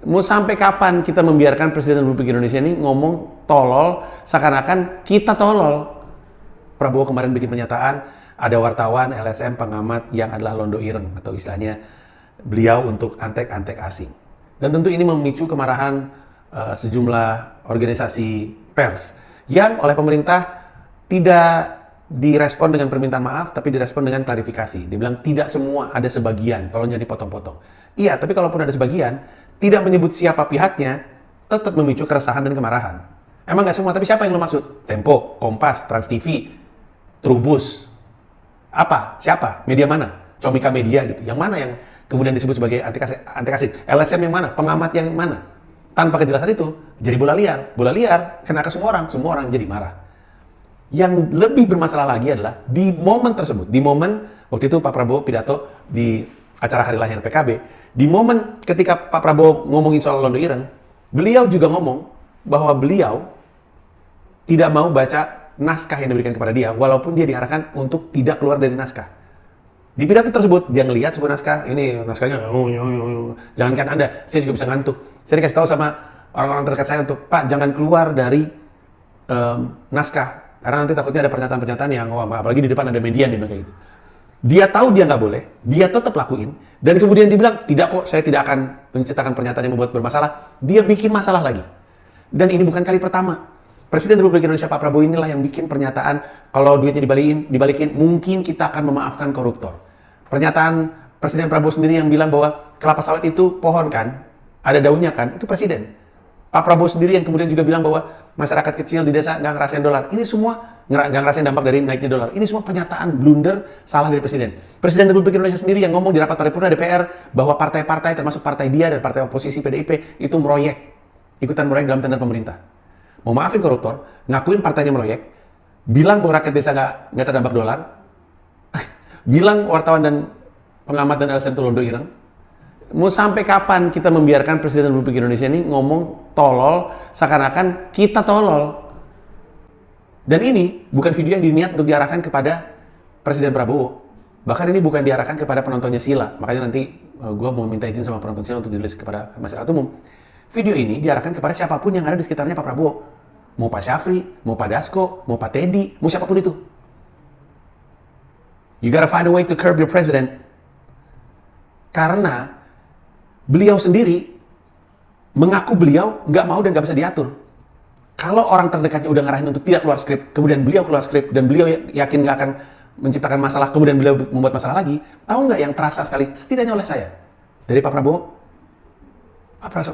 Mau sampai kapan kita membiarkan Presiden Republik Indonesia ini ngomong tolol, seakan-akan kita tolol? Prabowo kemarin bikin pernyataan, ada wartawan, LSM, pengamat yang adalah londo ireng, atau istilahnya beliau untuk antek-antek asing. Dan tentu ini memicu kemarahan sejumlah organisasi pers, yang oleh pemerintah tidak direspon dengan permintaan maaf, tapi direspon dengan klarifikasi. Dibilang tidak semua, ada sebagian, tolong jangan dipotong-potong. Iya, tapi kalaupun ada sebagian, tidak menyebut siapa pihaknya, tetap memicu keresahan dan kemarahan. Emang nggak semua, tapi siapa yang lo maksud? Tempo, Kompas, Trans TV, Trubus, apa? Siapa? Media mana? Comika Media gitu. Yang mana yang kemudian disebut sebagai anti kasih? LSM yang mana? Pengamat yang mana? Tanpa kejelasan itu, jadi bola liar. Bola liar, kena ke semua orang jadi marah. Yang lebih bermasalah lagi adalah di momen tersebut, di momen waktu itu Pak Prabowo pidato di acara hari lahir PKB, di momen ketika Pak Prabowo ngomongin soal londo ireng, beliau juga ngomong bahwa beliau tidak mau baca naskah yang diberikan kepada dia, walaupun dia diarahkan untuk tidak keluar dari naskah. Di pidato tersebut, dia ngelihat sebuah naskah, ini naskahnya, jangankan Anda, saya juga bisa ngantuk. Saya dikasih tahu sama orang-orang terdekat saya untuk, Pak, jangan keluar dari naskah, karena nanti takutnya ada pernyataan-pernyataan yang, apalagi di depan ada media nih, kayak gitu. Dia tahu dia nggak boleh, dia tetap lakuin, dan kemudian dibilang, tidak kok, saya tidak akan menciptakan pernyataan yang membuat bermasalah. Dia bikin masalah lagi. Dan ini bukan kali pertama. Presiden Republik Indonesia Pak Prabowo inilah yang bikin pernyataan, kalau duitnya dibalikin, mungkin kita akan memaafkan koruptor. Pernyataan Presiden Prabowo sendiri yang bilang bahwa kelapa sawit itu pohon kan, ada daunnya kan, itu Presiden. Pak Prabowo sendiri yang kemudian juga bilang bahwa masyarakat kecil di desa nggak ngerasain dolar. Ini semua nggak ngerasain dampak dari naiknya dolar. Ini semua pernyataan blunder, salah dari Presiden. Presiden Republik Indonesia sendiri yang ngomong di rapat paripurna DPR bahwa partai-partai termasuk partai dia dan partai oposisi PDIP itu meroyek, ikutan meroyek dalam tender pemerintah. Mau maafin koruptor, ngakuin partainya meroyek, bilang bahwa rakyat desa nggak terdampak dolar, bilang wartawan dan pengamat dan LSM itu londo ireng. Mau sampai kapan kita membiarkan Presiden Republik Indonesia ini ngomong tolol, seakan-akan kita tolol? Dan ini bukan video yang diniat untuk diarahkan kepada Presiden Prabowo. Bahkan ini bukan diarahkan kepada penontonnya Sila. Makanya nanti gue mau minta izin sama penonton Sila untuk dirilis kepada masyarakat umum. Video ini diarahkan kepada siapapun yang ada di sekitarnya Pak Prabowo. Mau Pak Syafri, mau Pak Dasko, mau Pak Teddy, mau siapapun itu. You gotta find a way to curb your president. Karena beliau sendiri mengaku beliau nggak mau dan nggak bisa diatur. Kalau orang terdekatnya udah ngarahin untuk tidak keluar skrip, kemudian beliau keluar skrip, dan beliau yakin nggak akan menciptakan masalah, kemudian beliau membuat masalah lagi, tahu nggak yang terasa sekali, setidaknya oleh saya, dari Pak Prabowo, Pak Prabowo